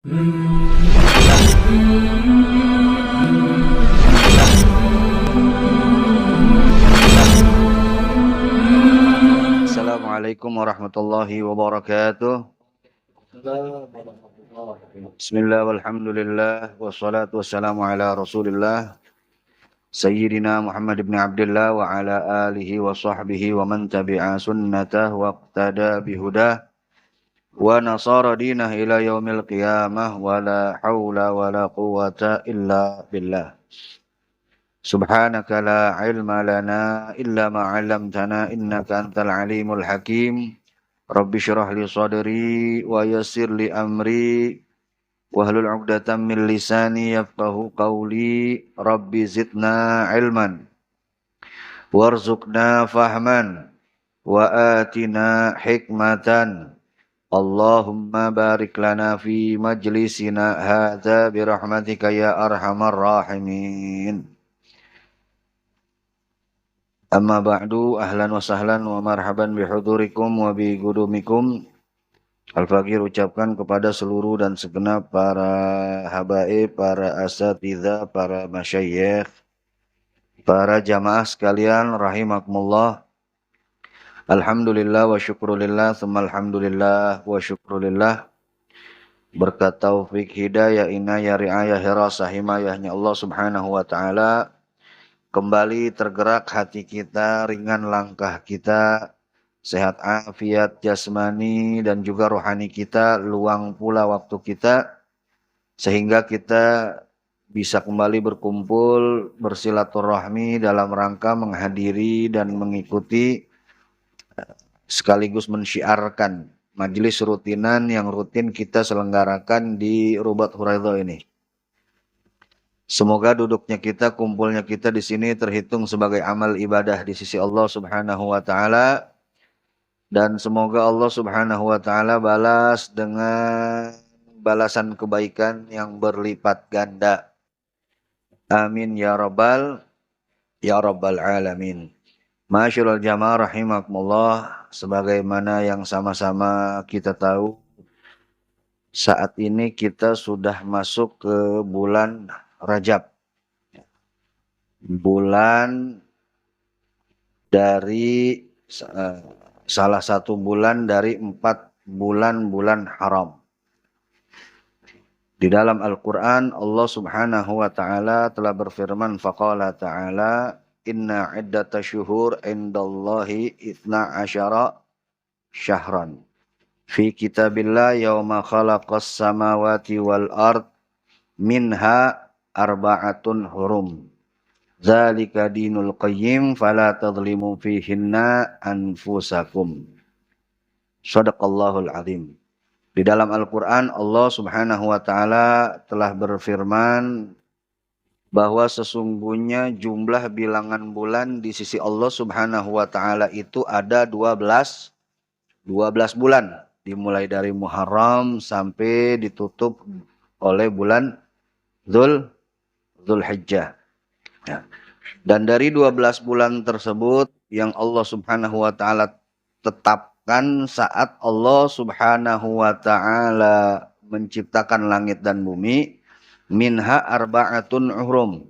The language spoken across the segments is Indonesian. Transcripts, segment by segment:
Assalamualaikum warahmatullahi wabarakatuh. Bismillah walhamdulillah wassalatu wassalamu ala Rasulillah Sayyidina Muhammad ibn Abdullah wa ala alihi wa sahbihi wa man tabi'a sunnatah wa iqtada bihudah wa nasara dinah ila yaumil qiyamah wa la hawla wa la quwwata illa billah. Subhanaka la ilma lana illa ma 'allamtana innaka antal alimul hakim. Rabbi syrah li sadri wa yassir li amri wahlul 'uqdatam min lisani yafqahu qawli. Rabbi zidna ilman warzuqna fahman wa atina hikmatan. Allahumma barik lana fi majlisina hadza bi rahmatika ya arhamar rahimin. Amma ba'du, ahlan wa sahlan wa marhaban bihudurikum wa bi gudumikum. Al-Fakir ucapkan kepada seluruh dan segenap para habaib, para asatidzah, para masyayikh, para jamaah sekalian rahimakumullah. Alhamdulillah wa syukrulillah, tsumma alhamdulillah wa syukrulillah. Berkat taufik hidayah inayah riayah hirasah himayahnya Allah Subhanahu wa taala, kembali tergerak hati kita, ringan langkah kita, sehat afiat jasmani dan juga rohani kita, luang pula waktu kita, sehingga kita bisa kembali berkumpul, bersilaturahmi dalam rangka menghadiri dan mengikuti sekaligus mensyiarkan majelis rutinan yang rutin kita selenggarakan di Rubat Huraidho ini. Semoga duduknya kita, kumpulnya kita di sini terhitung sebagai amal ibadah di sisi Allah Subhanahu wa taala, dan semoga Allah Subhanahu wa taala balas dengan balasan kebaikan yang berlipat ganda. Amin ya rabbal alamin. Masyaallah jamaah rahimakumullah, sebagaimana yang sama-sama kita tahu, saat ini kita sudah masuk ke bulan Rajab, bulan dari salah satu bulan dari 4 bulan-bulan haram. Di dalam Al-Quran Allah Subhanahu wa ta'ala telah berfirman, faqala ta'ala inna iddata syuhur indallahi ithna asyara syahran fi kitabillah yawma khalaqas samawati wal ard minha arba'atun hurum. Dzalika dinul qayyim fala tadhlimu fihinna anfusakum. Shadaqallahul azim. Di dalam Al-Quran Allah Subhanahu wa ta'ala telah berfirman bahwa sesungguhnya jumlah bilangan bulan di sisi Allah Subhanahu wa ta'ala itu ada 12 bulan, dimulai dari Muharram sampai ditutup oleh bulan Dzulhijjah. Ya. Dan dari 12 bulan tersebut yang Allah Subhanahu wa ta'ala tetapkan saat Allah Subhanahu wa ta'ala menciptakan langit dan bumi, minha arba'atun uhrum.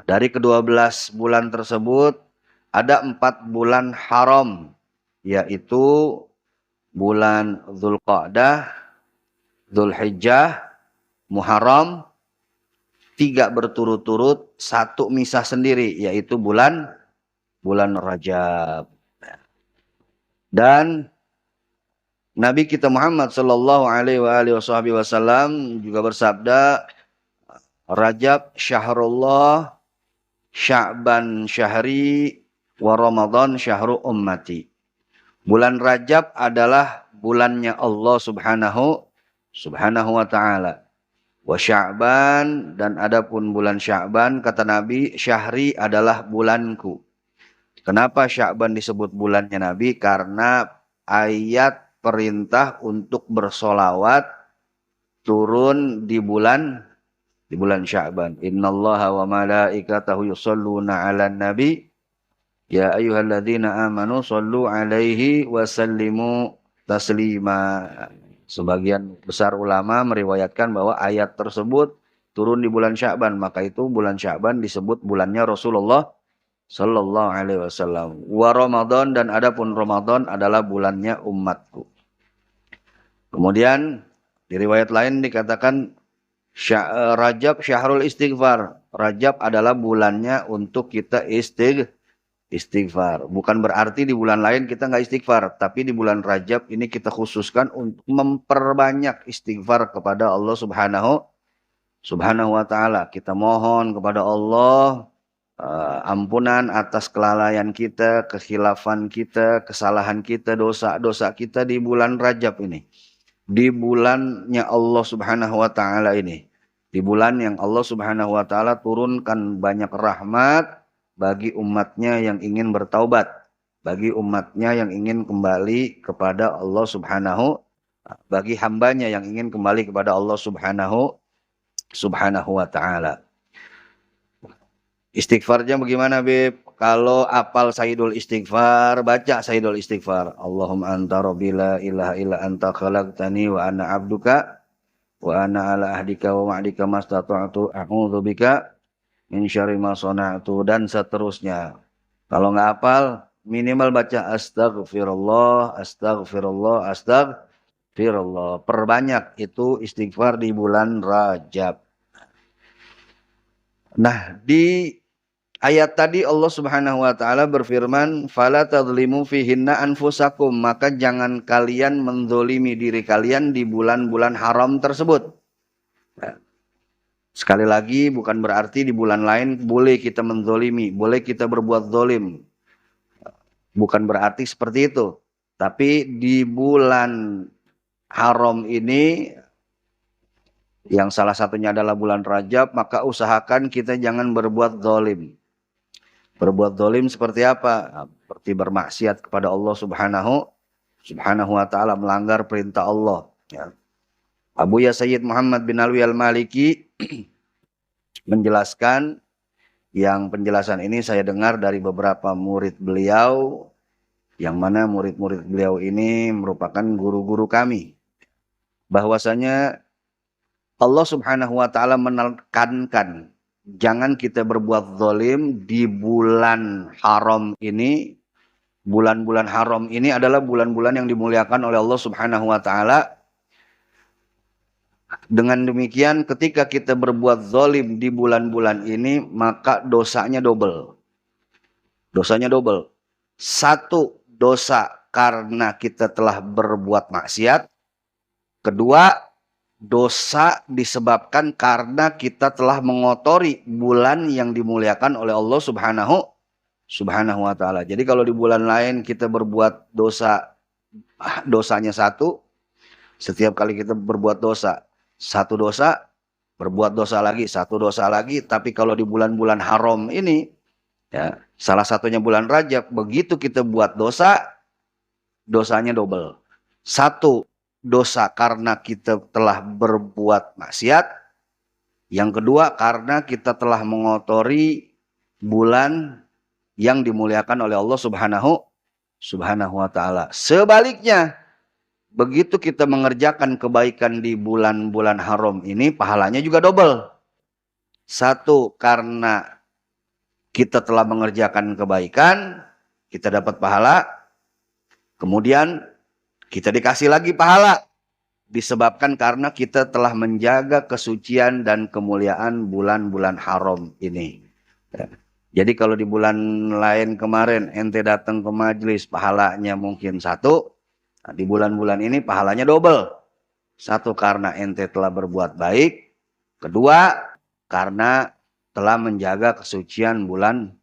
Dari ke-12 bulan tersebut ada 4 bulan haram, yaitu bulan Dzulqa'dah, Dzulhijjah, Muharram, 3 berturut-turut, 1 misah sendiri, yaitu bulan Rajab. Dan Nabi kita Muhammad sallallahu alaihi wasallam juga bersabda, Rajab syahrullah, Sya'ban syahri, wa Ramadan syahru ummati. Bulan Rajab adalah bulannya Allah Subhanahu wa ta'ala. Wa Sya'ban, dan adapun bulan Sya'ban, kata Nabi, syahri adalah bulanku. Kenapa Sya'ban disebut bulannya Nabi? Karena ayat perintah untuk bersolawat turun di bulan Sya'ban. Innallaha wa malaikatahu yusholluna 'alan nabi ya ayyuhalladzina amanu shollu 'alaihi wa sallimu taslima. Sebagian besar ulama meriwayatkan bahwa ayat tersebut turun di bulan Sya'ban, maka itu bulan Sya'ban disebut bulannya Rasulullah Sallallahu Alaihi Wasallam. Wa Ramadan, dan adapun Ramadan adalah bulannya umatku. Kemudian di riwayat lain dikatakan Rajab syahrul istighfar. Rajab adalah bulannya untuk kita istighfar. Bukan berarti di bulan lain kita nggak istighfar, tapi di bulan Rajab ini kita khususkan untuk memperbanyak istighfar kepada Allah Subhanahu wa taala. Kita mohon kepada Allah ampunan atas kelalaian kita, kekhilafan kita, kesalahan kita, dosa-dosa kita di bulan Rajab ini. Di bulannya Allah Subhanahu wa taala ini. Di bulan yang Allah Subhanahu wa taala turunkan banyak rahmat bagi umatnya yang ingin bertaubat, bagi umatnya yang ingin kembali kepada Allah Subhanahu, bagi hambanya yang ingin kembali kepada Allah Subhanahu wa taala. Istighfarnya bagaimana, Beb? Kalau apal Sayyidul Istighfar, baca Sayyidul Istighfar. Allahumma anta rabbi la ilaha illa anta khalaqtani wa ana abduka wa ana ala ahdika wa wa'dika mastata'tu a'udzubika min syarri ma sana'tu, dan seterusnya. Kalau nggak hafal, minimal baca astagfirullah, astagfirullah, astagfirullah. Perbanyak itu istighfar di bulan Rajab. Nah, di ayat tadi Allah Subhanahu wa taala berfirman, "Fala tadzlimu fihinna anfusakum," maka jangan kalian menzolimi diri kalian di bulan-bulan haram tersebut. Nah, sekali lagi, bukan berarti di bulan lain boleh kita menzolimi, boleh kita berbuat zolim. Bukan berarti seperti itu. Tapi di bulan haram ini, yang salah satunya adalah bulan Rajab, maka usahakan kita jangan berbuat zolim. Berbuat zalim seperti apa? Seperti bermaksiat kepada Allah Subhanahu wa taala, melanggar perintah Allah. Ya. Abu Ya Sayyid Muhammad bin Alwi Al-Maliki menjelaskan, yang penjelasan ini saya dengar dari beberapa murid beliau, yang mana murid-murid beliau ini merupakan guru-guru kami. Bahwasanya Allah Subhanahu wa taala menekankan jangan kita berbuat zalim di bulan haram ini. Bulan-bulan haram ini adalah bulan-bulan yang dimuliakan oleh Allah Subhanahu wa taala. Dengan demikian, ketika kita berbuat zalim di bulan-bulan ini, maka dosanya double. Dosanya double. Satu, dosa karena kita telah berbuat maksiat. Kedua, dosa disebabkan karena kita telah mengotori bulan yang dimuliakan oleh Allah Subhanahu wa taala. Jadi kalau di bulan lain kita berbuat dosa, dosanya satu, setiap kali kita berbuat dosa, satu dosa, berbuat dosa lagi, satu dosa lagi. Tapi kalau di bulan-bulan haram ini, ya, salah satunya bulan Rajab, begitu kita buat dosa, dosanya double. Satu, dosa karena kita telah berbuat maksiat. Yang kedua, karena kita telah mengotori bulan yang dimuliakan oleh Allah Subhanahu wa taala. Sebaliknya, begitu kita mengerjakan kebaikan di bulan-bulan haram ini, pahalanya juga double. Satu, karena kita telah mengerjakan kebaikan, kita dapat pahala. Kemudian kita dikasih lagi pahala, disebabkan karena kita telah menjaga kesucian dan kemuliaan bulan-bulan haram ini. Jadi kalau di bulan lain kemarin ente datang ke majelis, pahalanya mungkin satu. Nah, di bulan-bulan ini pahalanya double. Satu, karena ente telah berbuat baik. Kedua, karena telah menjaga kesucian bulan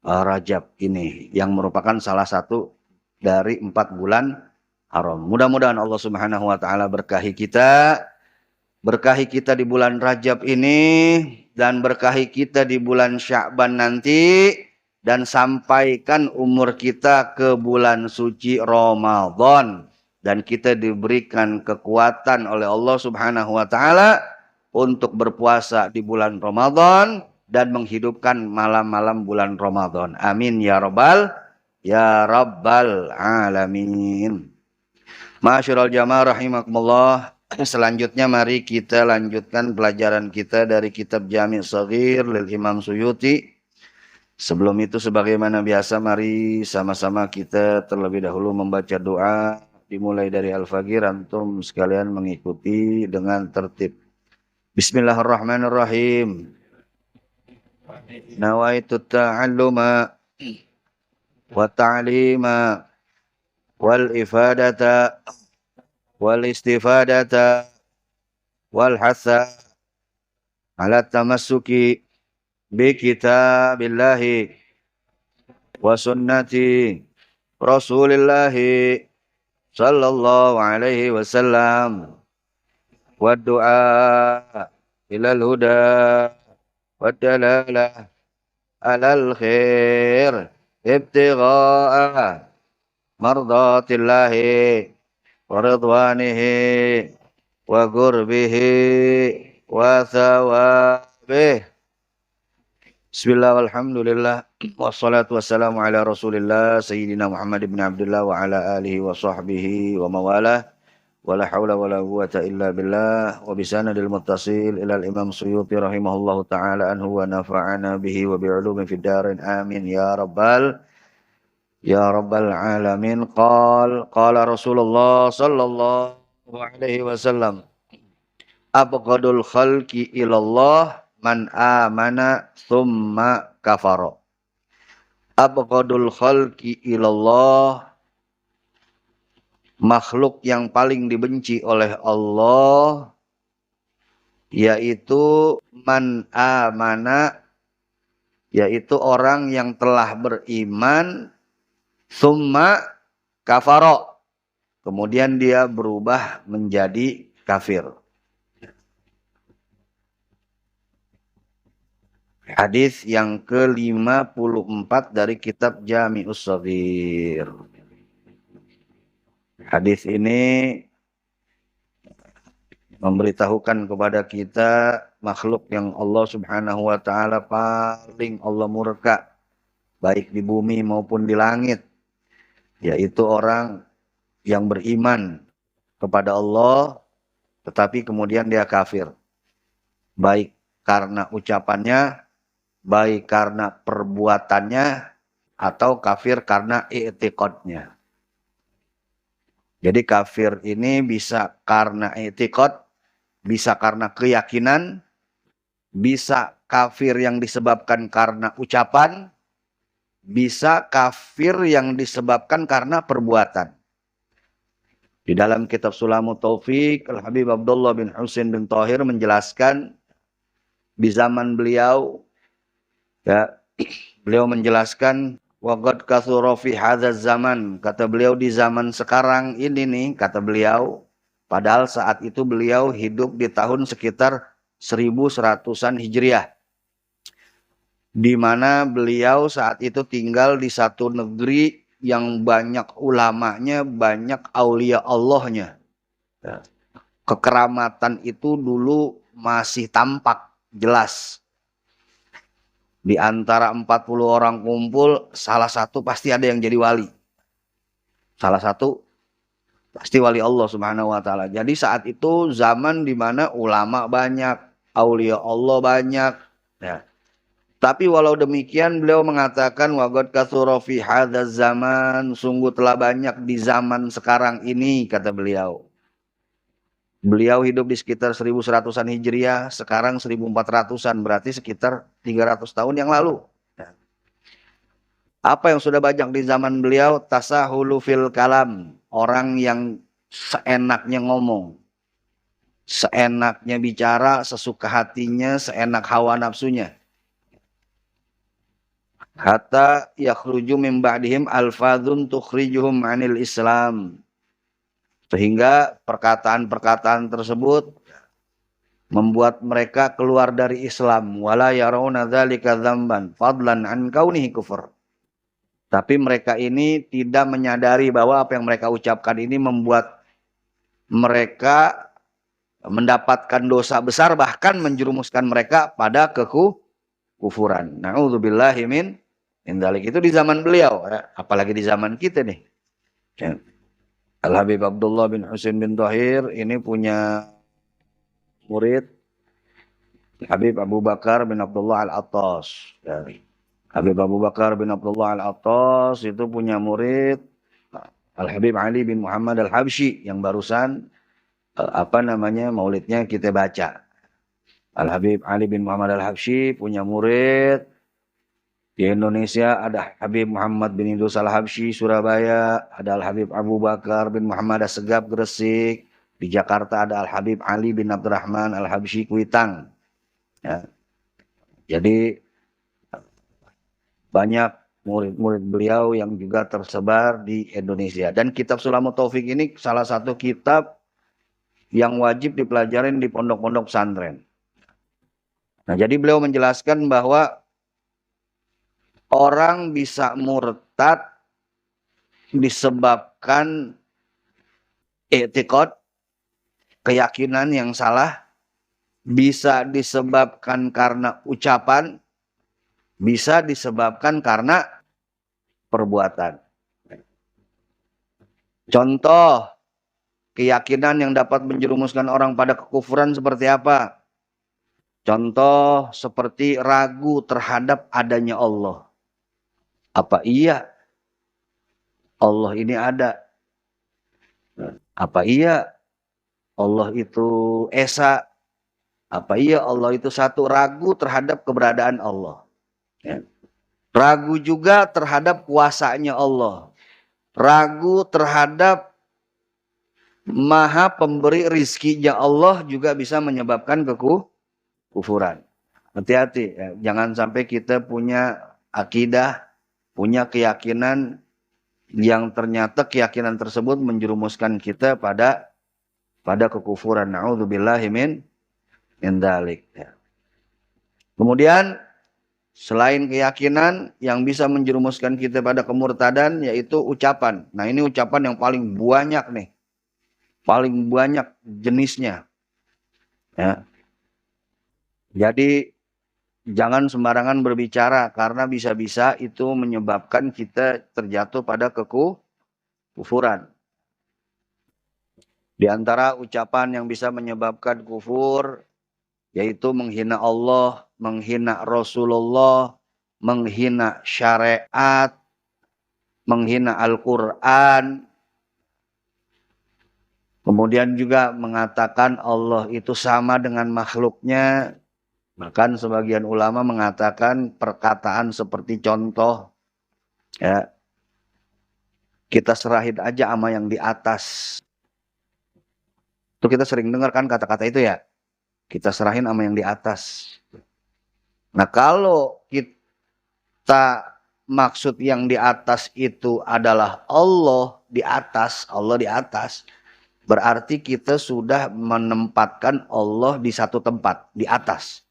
Rajab ini, yang merupakan salah satu dari 4 bulan haram. Mudah-mudahan Allah Subhanahu wa taala berkahi kita di bulan Rajab ini, dan berkahi kita di bulan Sya'ban nanti, dan sampaikan umur kita ke bulan suci Ramadan, dan kita diberikan kekuatan oleh Allah Subhanahu wa taala untuk berpuasa di bulan Ramadan dan menghidupkan malam-malam bulan Ramadan. Amin ya rabbal alamin. Ma'asyiral jamaah rahimakumullah. Selanjutnya mari kita lanjutkan pelajaran kita dari kitab Jami' Shaghir lil Imam Suyuti. Sebelum itu sebagaimana biasa mari sama-sama kita terlebih dahulu membaca doa dimulai dari Al-Fagir, antum sekalian mengikuti dengan tertib. Bismillahirrahmanirrahim. Nawaitu ta'alluma wa ta'lima wal ifadata wal istifadata wal hasa ala tamassuki bi kitabillahi wa sunnati rasulillahi sallallahu alaihi wasallam wa du'a ilal huda wa dalalah alal khair ibtigha'a mardatillahi wa ridwanihi wa qurbihi wa thawabih. Bismillah walhamdulillah wassalatu wassalamu ala rasulillah sayyidina Muhammad ibn Abdullah wa ala alihi wa sahbihi wa mawalah wa la hawla wa la quwata illa billah wa bisanadil muttasil ilal imam Suyuti rahimahullahu ta'ala anhu wa nafa'ana bihi wa bi'ulumin fid darin amin ya rabbal alamin. Qala Rasulullah sallallahu alaihi wasallam abghadul khalqi ilallah man amana thumma kafara. Abghadul khalqi ilallah, makhluk yang paling dibenci oleh Allah yaitu man amana, yaitu orang yang telah beriman thumma kafara, kemudian dia berubah menjadi kafir. Hadis yang ke-54 dari kitab Jami'us Shaghir. Hadis ini memberitahukan kepada kita makhluk yang Allah Subhanahu wa taala paling Allah murka baik di bumi maupun di langit, yaitu orang yang beriman kepada Allah tetapi kemudian dia kafir, baik karena ucapannya, baik karena perbuatannya, atau kafir karena i'tiqadnya. Jadi kafir ini bisa karena i'tiqad, bisa karena keyakinan, bisa kafir yang disebabkan karena ucapan, bisa kafir yang disebabkan karena perbuatan. Di dalam kitab Sulamut Taufik, Al-Habib Abdullah bin Husain bin Thahir menjelaskan di zaman beliau, ya, beliau menjelaskan waqad katsura fi hadzal zaman, kata beliau di zaman sekarang ini nih, kata beliau, padahal saat itu beliau hidup di tahun sekitar 1100-an Hijriah, di mana beliau saat itu tinggal di satu negeri yang banyak ulamanya, banyak aulia Allahnya. Kekeramatan itu dulu masih tampak jelas. Di antara 40 orang kumpul, salah satu pasti ada yang jadi wali. Salah satu pasti wali Allah Subhanahu wa taala. Jadi saat itu zaman di mana ulama banyak, aulia Allah banyak, ya. Tapi walau demikian beliau mengatakan waqad katsura fi hadzal zaman, sungguh telah banyak di zaman sekarang ini, kata beliau. Beliau hidup di sekitar 1100-an Hijriah, sekarang 1400-an, berarti sekitar 300 tahun yang lalu. Apa yang sudah banyak di zaman beliau? Tasahulu fil kalam, orang yang seenaknya ngomong, seenaknya bicara, sesuka hatinya, seenak hawa nafsunya. Hatta yakhruju min ba'dihim alfadhun tukhrijuhum 'anil Islam. Sehingga perkataan-perkataan tersebut membuat mereka keluar dari Islam. Wala yarawna dzalika dzamban fadlan an kaunihi kufur. Tapi mereka ini tidak menyadari bahwa apa yang mereka ucapkan ini membuat mereka mendapatkan dosa besar, bahkan menjerumuskan mereka pada kekufuran. Na'udzubillahi min dzalik. Itu di zaman beliau, ya. Apalagi di zaman kita nih. Ya. Al-Habib Abdullah bin Husain bin Thahir ini punya murid Habib Abu Bakar bin Abdullah Al-Attas. Ya. Habib Abu Bakar bin Abdullah Al-Attas itu punya murid Al-Habib Ali bin Muhammad Al-Habsyi yang barusan maulidnya kita baca. Al-Habib Ali bin Muhammad Al-Habsyi punya murid di Indonesia, ada Habib Muhammad bin Idrus Al-Habsyi Surabaya, ada Al-Habib Abu Bakar bin Muhammad Assegaf Gresik, di Jakarta ada Al-Habib Ali bin Abdurrahman Al-Habsyi Kuitang. Ya. Jadi banyak murid-murid beliau yang juga tersebar di Indonesia. Dan kitab Sulamut Taufik ini salah satu kitab yang wajib dipelajarin di pondok-pondok pesantren. Nah, jadi beliau menjelaskan bahwa orang bisa murtad disebabkan i'tiqad, keyakinan yang salah, bisa disebabkan karena ucapan, bisa disebabkan karena perbuatan. Contoh keyakinan yang dapat menjerumuskan orang pada kekufuran seperti apa? Contoh seperti ragu terhadap adanya Allah. Apa iya Allah ini ada? Apa iya Allah itu esa? Apa iya Allah itu satu? Ragu terhadap keberadaan Allah. Ya. Ragu juga terhadap kuasanya Allah. Ragu terhadap maha pemberi rizkinya Allah juga bisa menyebabkan kekufuran. Hati-hati, ya. Jangan sampai kita punya akidah, punya keyakinan yang ternyata keyakinan tersebut menjerumuskan kita pada kekufuran. Na'udzubillahi min dzalik. Ya. Kemudian selain keyakinan yang bisa menjerumuskan kita pada kemurtadan yaitu ucapan. Nah, ini ucapan yang paling banyak nih. Paling banyak jenisnya. Ya. Jadi jangan sembarangan berbicara karena bisa-bisa itu menyebabkan kita terjatuh pada kekufuran. Di antara ucapan yang bisa menyebabkan kufur yaitu menghina Allah, menghina Rasulullah, menghina syariat, menghina Al-Quran. Kemudian juga mengatakan Allah itu sama dengan makhluknya. Bahkan sebagian ulama mengatakan perkataan seperti contoh, ya, kita serahin aja sama yang di atas. Itu kita sering dengar kan kata-kata itu ya. Kita serahin sama yang di atas. Nah, kalau kita maksud yang di atas itu adalah Allah di atas, berarti kita sudah menempatkan Allah di satu tempat, di atas.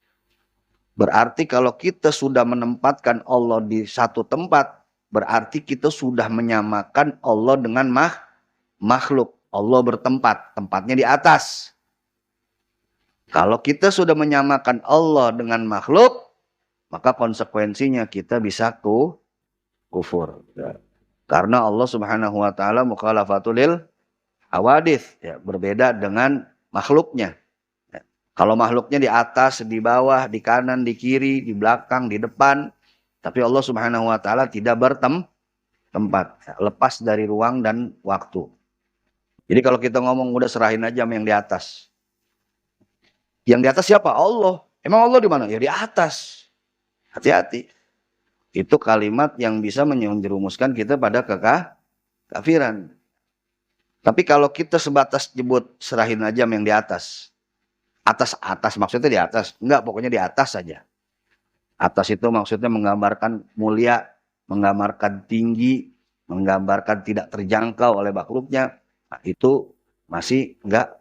Berarti kalau kita sudah menempatkan Allah di satu tempat, berarti kita sudah menyamakan Allah dengan makhluk. Allah bertempat, tempatnya di atas. Kalau kita sudah menyamakan Allah dengan makhluk, maka konsekuensinya kita bisa kufur. Karena Allah Subhanahu wa taala mukhalafatul hawadits, ya, berbeda dengan makhluknya. Ya. Kalau makhluknya di atas, di bawah, di kanan, di kiri, di belakang, di depan, tapi Allah Subhanahu wa taala tidak bertempat, ya, lepas dari ruang dan waktu. Jadi kalau kita ngomong udah serahin aja sama yang di atas. Yang di atas siapa? Allah. Emang Allah di mana? Ya di atas. Hati-hati. Itu kalimat yang bisa menjerumuskan kita pada kekafiran. Tapi kalau kita sebatas nyebut serahin aja yang di atas. Atas maksudnya di atas. Enggak, pokoknya di atas saja. Atas itu maksudnya menggambarkan mulia, menggambarkan tinggi, menggambarkan tidak terjangkau oleh makhluknya. Nah, itu masih enggak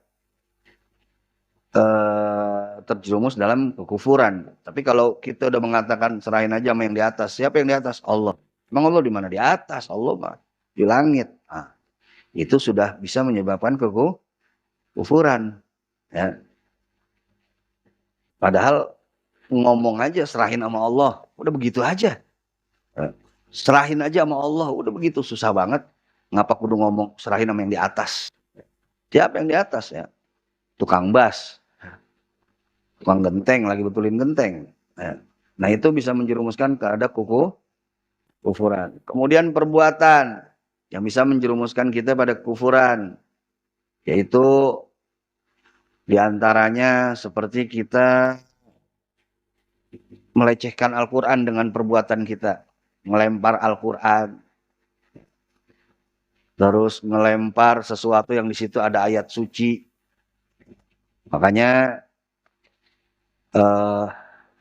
terjerumus dalam kekufuran. Tapi kalau kita udah mengatakan serahin aja sama yang di atas. Siapa yang di atas? Allah. Emang Allah di mana? Di atas. Allah mah di langit. Nah, itu sudah bisa menyebabkan kekufuran. Ya. Padahal ngomong aja serahin sama Allah. Udah begitu aja. Serahin aja sama Allah. Udah begitu, susah banget. Ngapa kudu ngomong serahin sama yang di atas? Siapa yang di atas ya? Tukang bas, tukang genteng, lagi betulin genteng. Ya. Nah itu bisa menjerumuskan ke ada kufuran. Kemudian perbuatan yang bisa menjerumuskan kita pada kufuran, yaitu diantaranya seperti kita melecehkan Al-Quran dengan perbuatan kita, melempar Al-Quran, terus melempar sesuatu yang di situ ada ayat suci. Makanya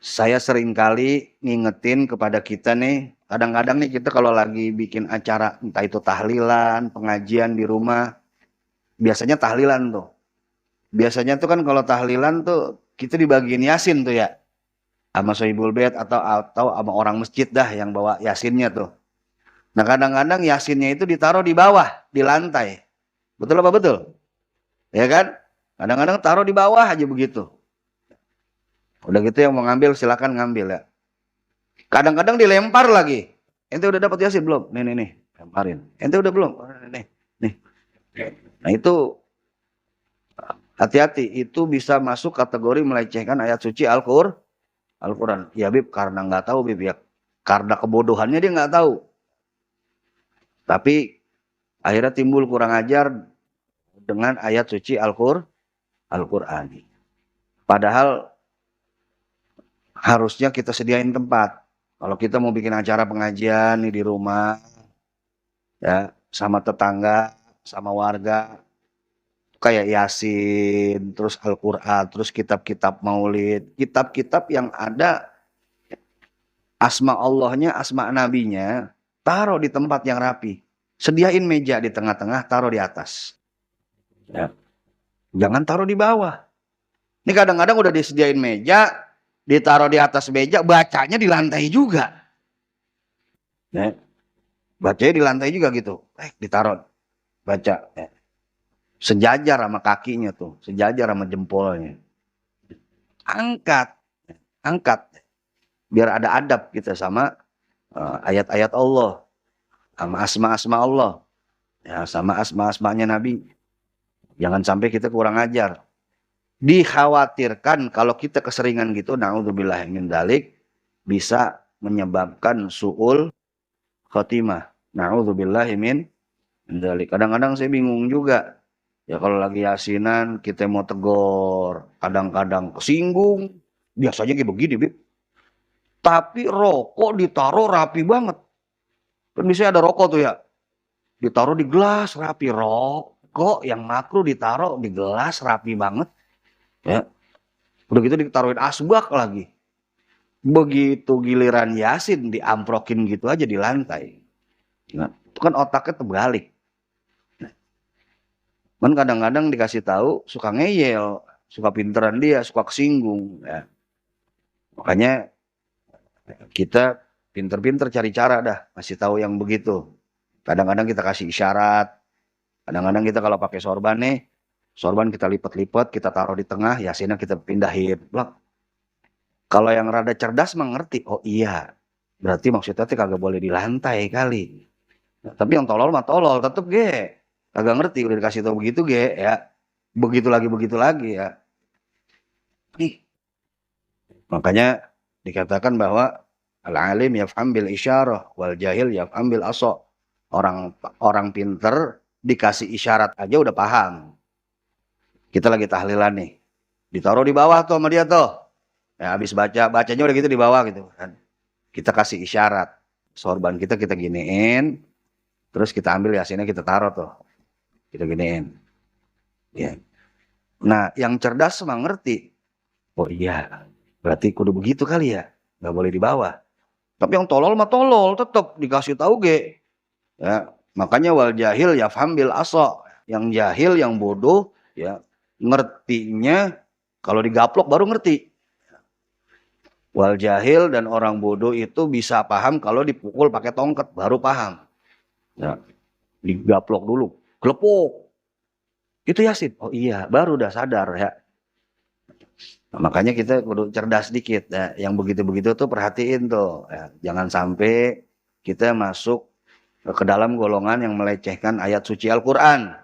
saya seringkali ngingetin kepada kita nih, kadang-kadang nih kita kalau lagi bikin acara, entah itu tahlilan, pengajian di rumah, biasanya tahlilan tuh. Biasanya tuh kan kalau tahlilan tuh kita dibagiin yasin tuh ya, sama sohibul bait atau sama orang masjid dah yang bawa yasinnya tuh. Nah kadang-kadang yasinnya itu ditaruh di bawah, di lantai. Betul apa betul? Ya kan? Kadang-kadang taruh di bawah aja begitu. Udah gitu yang mau ngambil silakan ngambil ya. Kadang-kadang dilempar lagi. Ente udah dapat yasin belum? Nih, lemparin. Ente udah belum? Nih. Nah itu hati-hati, itu bisa masuk kategori melecehkan ayat suci Al-Quran. Ya Bib, karena nggak tahu Bib ya. Karena kebodohannya dia nggak tahu. Tapi akhirnya timbul kurang ajar dengan ayat suci Al-Quran. Padahal harusnya kita sediain tempat. Kalau kita mau bikin acara pengajian nih di rumah, ya sama tetangga, sama warga, kayak Yasin, terus Al-Quran, terus kitab-kitab Maulid, kitab-kitab yang ada asma Allahnya, asma Nabinya, taruh di tempat yang rapi. Sediain meja di tengah-tengah, taruh di atas. Ya. Jangan taruh di bawah. Ini kadang-kadang udah disediain meja, ditaruh di atas meja, bacanya di lantai juga. Ya. Bacanya di lantai juga gitu. Ditaruh, baca. Ya. Sejajar sama kakinya tuh, sejajar sama jempolnya. Angkat. Biar ada adab kita sama ayat-ayat Allah, sama asma-asma Allah, ya, sama asma-asmanya Nabi. Jangan sampai kita kurang ajar. Dikhawatirkan kalau kita keseringan gitu, naudzubillah min dzalik, bisa menyebabkan su'ul khotimah. Naudzubillah min dzalik. Kadang-kadang saya bingung juga. Ya kalau lagi yasinan kita mau tegur, kadang-kadang kesinggung. Biasanya kayak begini, Bib. Tapi rokok ditaruh rapi banget. Kan biasanya ada rokok tuh ya. Ditaruh di gelas rapi. Rokok yang makruh ditaruh di gelas rapi banget. Ya. Udah gitu ditaruhin asbak lagi. Begitu giliran yasin diamprokin gitu aja di lantai. Nah, itu kan otaknya terbalik. Kan kadang-kadang dikasih tahu suka ngeyel, suka pinteran dia, suka kesinggung. Ya. Makanya kita pinter-pinter cari cara dah, kasih tahu yang begitu. Kadang-kadang kita kasih isyarat. Kadang-kadang kita kalau pakai sorban nih, sorban kita lipat-lipat, kita taruh di tengah, yasinnya kita pindahin. Kalau yang rada cerdas mengerti, oh iya, berarti maksudnya kagak boleh di lantai kali. Nah, tapi yang tolol mah tolol, tetep ge. Kagak ngerti, udah dikasih tahu begitu ge, ya. Begitu lagi ya. Nih, makanya dikatakan bahwa al-alim yaf'am bil isyarah wal jahil yaf'am bil asa. Orang pinter dikasih isyarat aja udah paham. Kita lagi tahlilan nih. Ditaruh di bawah tuh sama dia tuh. Ya habis bacanya udah gitu di bawah gitu kan. Kita kasih isyarat. Sorban kita giniin. Terus kita ambil yasinnya kita taruh tuh. Kita giniin. Ya. Nah, yang cerdas mah ngerti. Oh iya, berarti kudu begitu kali ya. Gak boleh di bawah. Tapi yang tolol mah tolol, tetap dikasih tahu ge. Ya, makanya wal jahil yafham bil asa. Yang jahil, yang bodoh, ya ngertinya kalau digaplok baru ngerti. Wal jahil dan orang bodoh itu bisa paham kalau dipukul pakai tongkat baru paham. Ya, digaplok dulu, gelepuk. Itu yasin. Oh iya, baru udah sadar ya. Nah, makanya kita kudu cerdas dikit ya. Yang begitu-begitu tuh perhatiin tuh ya. Jangan sampai kita masuk ke dalam golongan yang melecehkan ayat suci Al-Quran,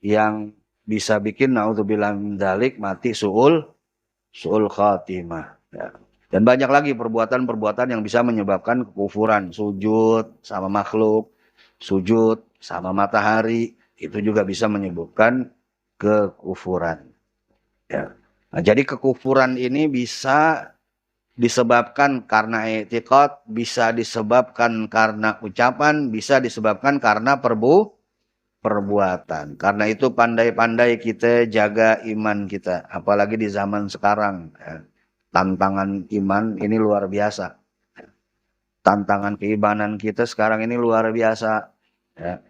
yang bisa bikin naudzubillah min dzalik mati suul khatimah. Ya. Dan banyak lagi perbuatan-perbuatan yang bisa menyebabkan kekufuran. Sujud sama makhluk, sujud sama matahari, itu juga bisa menyebabkan kekufuran. Ya. Nah, jadi kekufuran ini bisa disebabkan karena i'tiqad, bisa disebabkan karena ucapan, bisa disebabkan karena perbuatan. Karena itu pandai-pandai kita jaga iman kita, apalagi di zaman sekarang. Ya. Tantangan iman ini luar biasa. Tantangan keimanan kita sekarang ini luar biasa. Ya.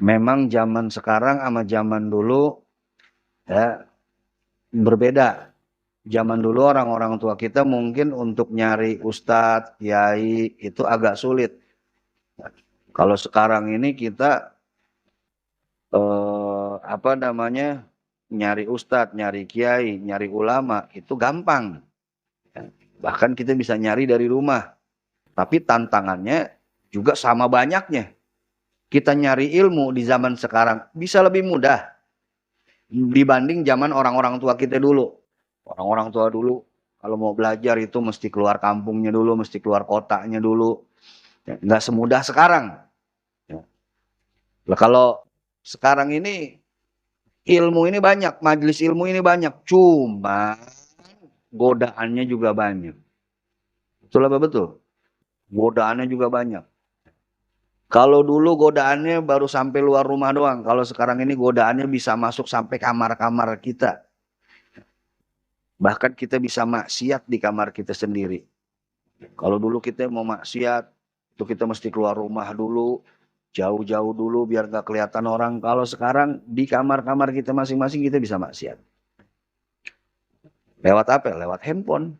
Memang zaman sekarang sama zaman dulu ya berbeda. Zaman dulu orang-orang tua kita mungkin untuk nyari ustadz, kiai itu agak sulit. Kalau sekarang ini kita nyari ustadz, nyari kiai, nyari ulama itu gampang. Bahkan kita bisa nyari dari rumah. Tapi tantangannya juga sama banyaknya. Kita nyari ilmu di zaman sekarang bisa lebih mudah dibanding zaman orang-orang tua kita dulu. Orang-orang tua dulu kalau mau belajar itu mesti keluar kampungnya dulu, mesti keluar kotanya dulu. Nggak semudah sekarang. Nah, kalau sekarang ini ilmu ini banyak, majelis ilmu ini banyak, cuma godaannya juga banyak. Betul apa betul? Godaannya juga banyak. Kalau dulu godaannya baru sampai luar rumah doang. Kalau sekarang ini godaannya bisa masuk sampai kamar-kamar kita. Bahkan kita bisa maksiat di kamar kita sendiri. Kalau dulu kita mau maksiat, itu kita mesti keluar rumah dulu, jauh-jauh dulu biar gak kelihatan orang. Kalau sekarang di kamar-kamar kita masing-masing kita bisa maksiat. Lewat apa? Lewat handphone.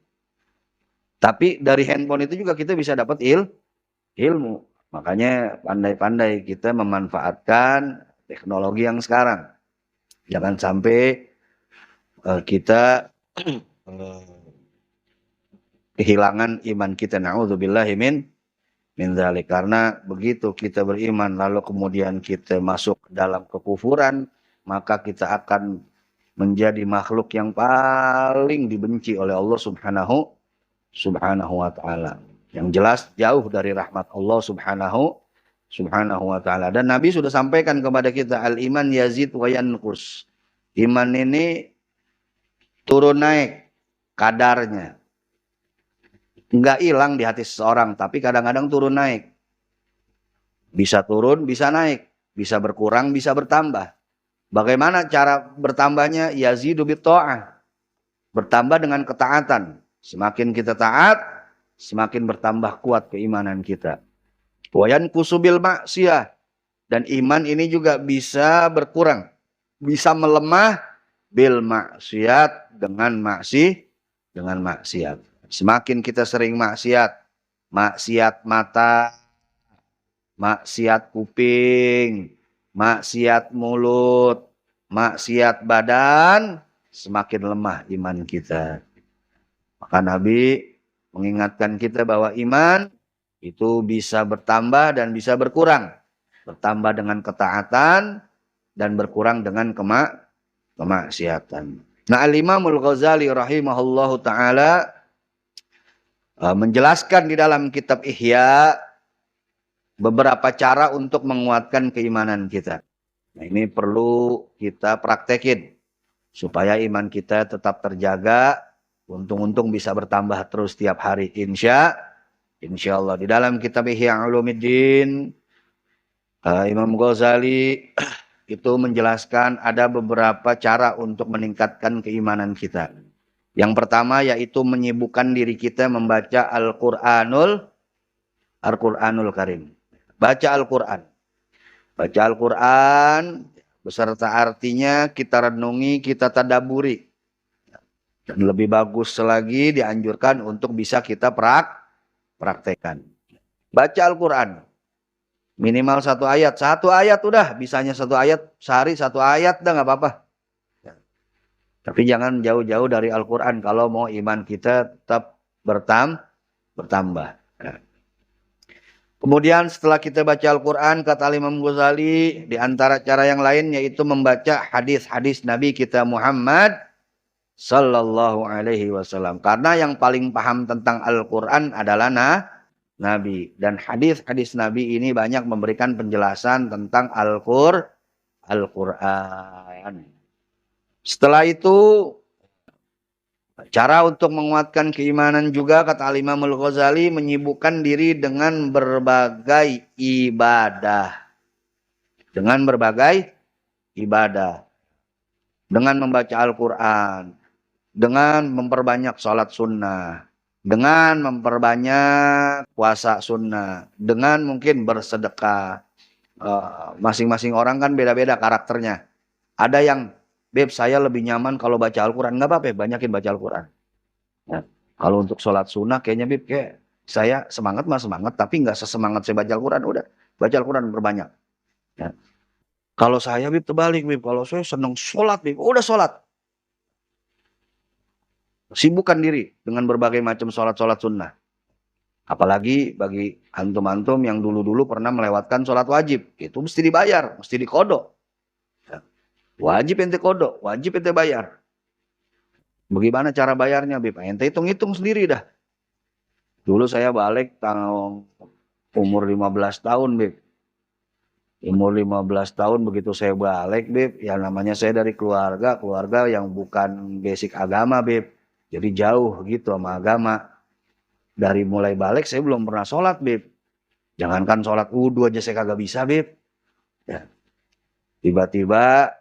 Tapi dari handphone itu juga kita bisa dapat ilmu. Makanya pandai-pandai kita memanfaatkan teknologi yang sekarang. Jangan sampai kita kehilangan iman kita. Na'udzubillahi min dzalik. Karena begitu kita beriman lalu kemudian kita masuk dalam kekufuran, maka kita akan menjadi makhluk yang paling dibenci oleh Allah subhanahu wa ta'ala. Yang jelas jauh dari rahmat Allah subhanahu wa ta'ala. Dan Nabi sudah sampaikan kepada kita, al-iman yazid wa yanqus. Iman ini turun naik kadarnya. Enggak hilang di hati seseorang, tapi kadang-kadang turun naik. Bisa turun, bisa naik. Bisa berkurang, bisa bertambah. Bagaimana cara bertambahnya? Yazidu bitta'ah. Bertambah dengan ketaatan. Semakin kita taat, semakin bertambah kuat keimanan kita. Wayan kusubil maksiyah. Dan iman ini juga bisa berkurang. Bisa melemah bil maksiat dengan maksiat. Semakin kita sering maksiat mata, maksiat kuping, maksiat mulut, maksiat badan, semakin lemah iman kita. Maka Nabi mengingatkan kita bahwa iman itu bisa bertambah dan bisa berkurang. Bertambah dengan ketaatan dan berkurang dengan kemaksiatan. Nah, Al-Imamul Ghazali rahimahullahu ta'ala menjelaskan di dalam kitab Ihya beberapa cara untuk menguatkan keimanan kita. Nah, ini perlu kita praktekin supaya iman kita tetap terjaga. Untung-untung bisa bertambah terus tiap hari. Insya Allah. Di dalam kitab Ihya Ulumuddin, Imam Ghazali itu menjelaskan ada beberapa cara untuk meningkatkan keimanan kita. Yang pertama yaitu menyibukkan diri kita membaca Al-Qur'anul Karim. Baca Al-Quran. Baca Al-Quran beserta artinya kita renungi, kita tadaburi. Dan lebih bagus lagi dianjurkan untuk bisa kita praktekkan. Baca Al-Quran. Minimal 1 ayat. 1 ayat udah. Bisanya 1 ayat. Sehari 1 ayat udah gak apa-apa. Tapi jangan jauh-jauh dari Al-Quran. Kalau mau iman kita tetap bertambah. Kemudian setelah kita baca Al-Quran, kata Imam Ghazali, di antara cara yang lain yaitu membaca hadis-hadis Nabi kita Muhammad Sallallahu Alaihi Wasallam. Karena yang paling paham tentang Al-Quran adalah Nabi. Dan hadis-hadis Nabi ini banyak memberikan penjelasan tentang Al-Quran. Setelah itu, cara untuk menguatkan keimanan juga, kata Imam Al-Ghazali, menyibukkan diri dengan berbagai ibadah. Dengan berbagai ibadah. Dengan membaca Al-Quran. Dengan memperbanyak sholat sunnah. Dengan memperbanyak puasa sunnah. Dengan mungkin bersedekah. Masing-masing orang kan beda-beda karakternya. Ada yang, Beb, saya lebih nyaman kalau baca Al-Quran. Nggak apa-apa, banyakin baca Al-Quran. Ya. Kalau untuk sholat sunnah, kayaknya Beb, kayak saya semangat mah semangat, tapi nggak sesemangat saya baca Al-Quran. Udah, baca Al-Quran berbanyak. Ya. Kalau saya, Beb, terbalik, Beb. Kalau saya senang sholat, Beb, udah sholat. Sibukkan diri dengan berbagai macam sholat-sholat sunnah. Apalagi bagi antum-antum yang dulu-dulu pernah melewatkan sholat wajib. Itu mesti dibayar, mesti dikodok. Wajib ente kodok, wajib ente bayar. Bagaimana cara bayarnya, Bib? Ente hitung-hitung sendiri dah. Dulu saya balik tahun umur 15 tahun, Bib. Umur 15 tahun begitu saya balik, Bib. Ya namanya saya dari keluarga yang bukan basic agama, Bib. Jadi jauh gitu sama agama. Dari mulai balik saya belum pernah sholat, Bib. Jangankan sholat wudu aja saya kagak bisa, Bib. Ya. Tiba-tiba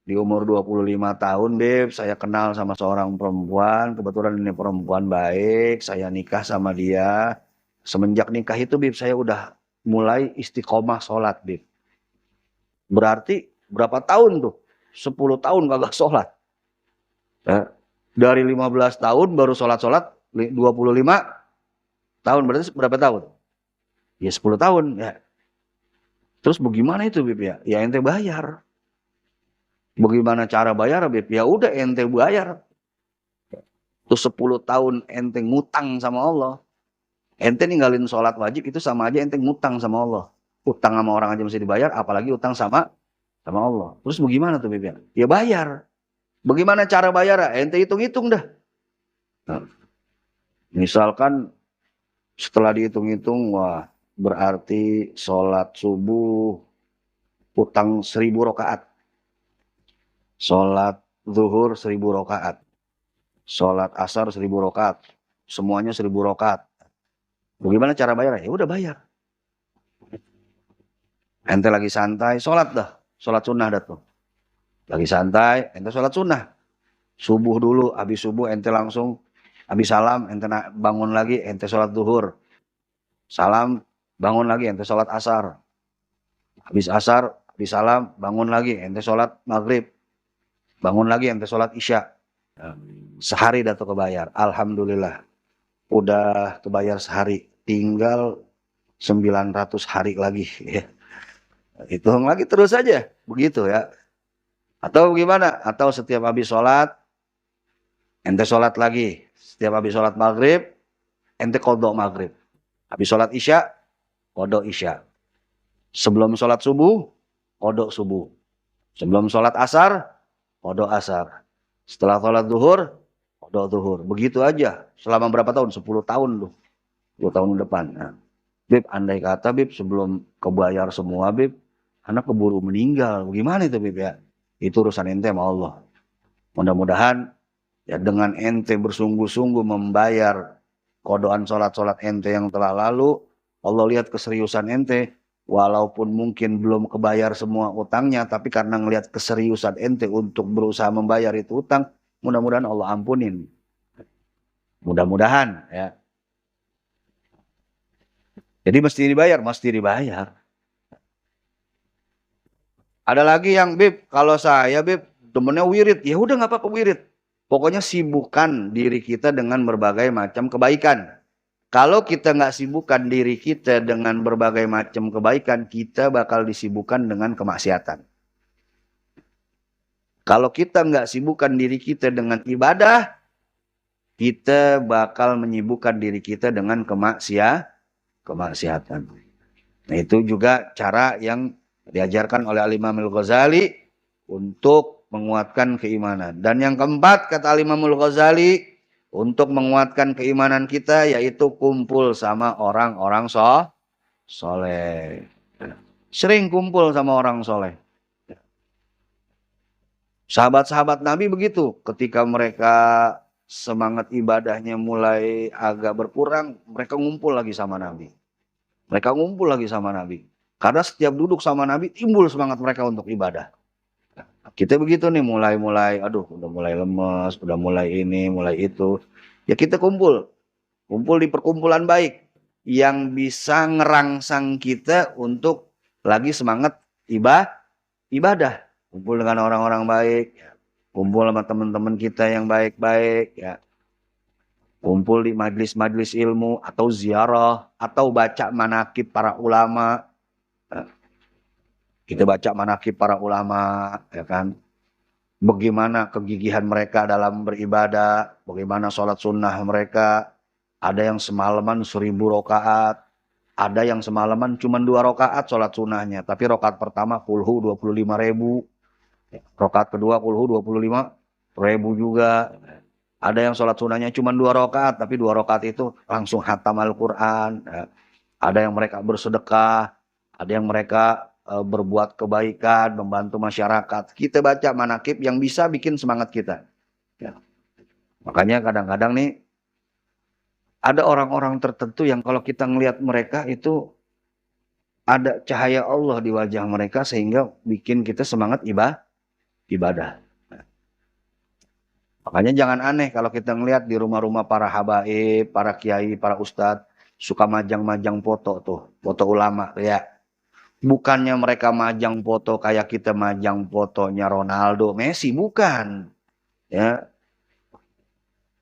di umur 25 tahun, Beb, saya kenal sama seorang perempuan. Kebetulan ini perempuan baik. Saya nikah sama dia. Semenjak nikah itu, Beb, saya udah mulai istiqomah sholat, Beb. Berarti berapa tahun tuh? 10 tahun kagak sholat. Ya. Dari 15 tahun baru sholat-sholat. 25 tahun. Berarti berapa tahun? Ya 10 tahun. Ya. Terus bagaimana itu, Beb, ya? Ya ente bayar. Bagaimana cara bayar, Beb? Ya udah ente bayar. Terus 10 tahun ente ngutang sama Allah. Ente ninggalin sholat wajib itu sama aja ente ngutang sama Allah. Utang sama orang aja mesti dibayar, apalagi utang sama Allah. Terus bagaimana tuh, Beb? Ya bayar. Bagaimana cara bayar? Ente hitung-hitung dah. Nah, misalkan setelah dihitung-hitung, wah berarti sholat subuh utang 1000 rakaat. Sholat zuhur 1000 rakaat. Sholat asar 1000 rakaat. Semuanya 1000 rakaat. Bagaimana cara bayar? Ya udah bayar. Ente lagi santai, sholat dah. Sholat sunnah dah tuh. Lagi santai, ente sholat sunnah. Subuh dulu, habis subuh ente langsung, habis salam, ente bangun lagi, ente sholat zuhur. Salam, bangun lagi, ente sholat asar. Habis asar, habis salam, bangun lagi, ente sholat maghrib. Bangun lagi ente sholat isya. Sehari dah tuh kebayar. Alhamdulillah. Udah kebayar sehari. Tinggal 900 hari lagi. Ya. Hitung lagi terus aja. Begitu ya. Atau gimana? Atau setiap habis sholat, ente sholat lagi. Setiap habis sholat maghrib, ente kodok maghrib. Habis sholat isya, kodok isya. Sebelum sholat subuh, kodok subuh. Sebelum sholat asar, kodok asar. Setelah sholat zuhur, kodok zuhur. Begitu aja. Selama berapa tahun? 10 tahun loh. 10 tahun depan. Nah, Bib, andai kata, Bib, sebelum kebayar semua, Bib, anak keburu meninggal. Bagaimana itu, Bib, ya? Itu urusan ente sama Allah. Mudah-mudahan, ya dengan ente bersungguh-sungguh membayar kodokan sholat-sholat ente yang telah lalu, Allah lihat keseriusan ente, walaupun mungkin belum kebayar semua utangnya, tapi karena ngelihat keseriusan ente untuk berusaha membayar itu utang, mudah-mudahan Allah ampunin. Mudah-mudahan ya. Jadi mesti dibayar. Ada lagi yang, Bib, kalau saya, Bib, temennya wirid, ya udah nggak apa-apa wirid. Pokoknya sibukkan diri kita dengan berbagai macam kebaikan. Kalau kita nggak sibukkan diri kita dengan berbagai macam kebaikan, kita bakal disibukkan dengan kemaksiatan. Kalau kita nggak sibukkan diri kita dengan ibadah, kita bakal menyibukkan diri kita dengan kemaksiatan. Nah, itu juga cara yang diajarkan oleh Al-Imam Al-Ghazali untuk menguatkan keimanan. Dan yang keempat, kata Al-Imam Al-Ghazali, untuk menguatkan keimanan kita yaitu kumpul sama orang-orang soleh. Sering kumpul sama orang soleh. Sahabat-sahabat Nabi begitu. Ketika mereka semangat ibadahnya mulai agak berkurang, mereka ngumpul lagi sama Nabi. Mereka ngumpul lagi sama Nabi. Karena setiap duduk sama Nabi, timbul semangat mereka untuk ibadah. Kita begitu nih, mulai-mulai, aduh udah mulai lemes, udah mulai ini, mulai itu. Ya kita kumpul. Kumpul di perkumpulan baik. Yang bisa ngerangsang kita untuk lagi semangat ibadah. Kumpul dengan orang-orang baik. Kumpul sama teman-teman kita yang baik-baik. Ya. Kumpul di majlis-majlis ilmu atau ziarah atau baca manakib para ulama. Kita baca manakib para ulama, ya kan? Bagaimana kegigihan mereka dalam beribadah, bagaimana sholat sunnah mereka. Ada yang semalaman 1000 rakaat, ada yang semalaman cuma 2 rakaat sholat sunnahnya, tapi rakaat pertama kulhu 25.000, rakaat kedua kulhu 25.000 juga. Ada yang sholat sunnahnya cuma 2 rakaat, tapi 2 rakaat itu langsung khatam Al-Quran. Ada yang mereka bersedekah, ada yang mereka berbuat kebaikan, membantu masyarakat. Kita baca manakib yang bisa bikin semangat kita. Ya. Makanya kadang-kadang nih, ada orang-orang tertentu yang kalau kita ngelihat mereka itu ada cahaya Allah di wajah mereka sehingga bikin kita semangat ibadah. Makanya jangan aneh kalau kita ngelihat di rumah-rumah para habaib, para kiai, para ustadz, suka majang-majang foto tuh, foto ulama ya. Bukannya mereka majang foto kayak kita majang fotonya Ronaldo, Messi, bukan. Ya.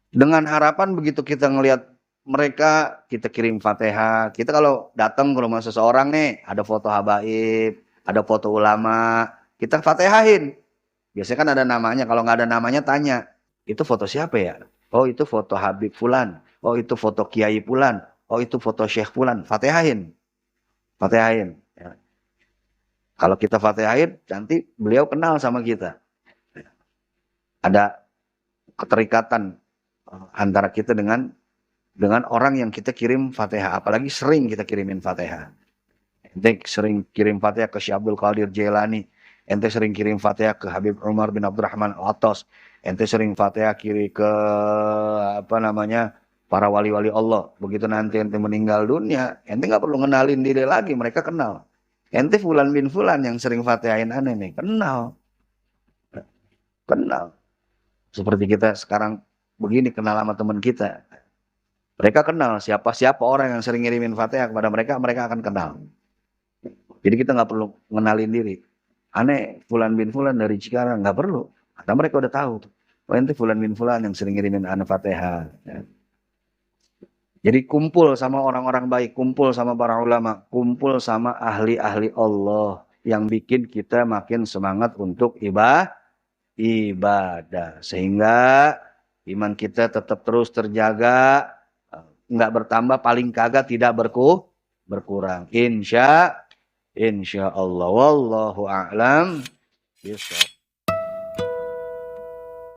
Dengan harapan begitu kita ngelihat mereka, kita kirim Fatihah. Kita kalau datang ke rumah seseorang nih, ada foto habaib, ada foto ulama, kita Fatihahin. Biasanya kan ada namanya, kalau nggak ada namanya tanya, itu foto siapa ya? Oh itu foto Habib Fulan, oh itu foto Kiai Fulan, oh itu foto Syekh Fulan, Fatihahin. Fatihahin. Ya. Kalau kita Fatihahin, nanti beliau kenal sama kita. Ada keterikatan antara kita dengan orang yang kita kirim Fatihah. Apalagi sering kita kirimin Fatihah. Ente sering kirim Fatihah ke Syekh Abdul Qadir Jailani. Ente sering kirim Fatihah ke Habib Umar bin Abdurrahman Al-Attas. Ente sering Fatihah kiri ke para wali-wali Allah. Begitu nanti ente meninggal dunia, ente nggak perlu ngenalin diri lagi, mereka kenal. Ente Fulan bin Fulan yang sering Fatihahin aneh nih, kenal. Kenal. Seperti kita sekarang begini kenal sama teman kita. Mereka kenal siapa orang yang sering ngirimin Fatihah kepada mereka, mereka akan kenal. Jadi kita nggak perlu ngenalin diri. Aneh, Fulan bin Fulan dari Cikarang, nggak perlu. Karena mereka udah tahu. Oh ente Fulan bin Fulan yang sering ngirimin aneh Fatihah. Ya. Jadi kumpul sama orang-orang baik, kumpul sama para ulama, kumpul sama ahli-ahli Allah yang bikin kita makin semangat untuk ibadah. Sehingga iman kita tetap terus terjaga, nggak bertambah, paling kagak tidak berkurang. Insya Allah. Wallahu a'lam.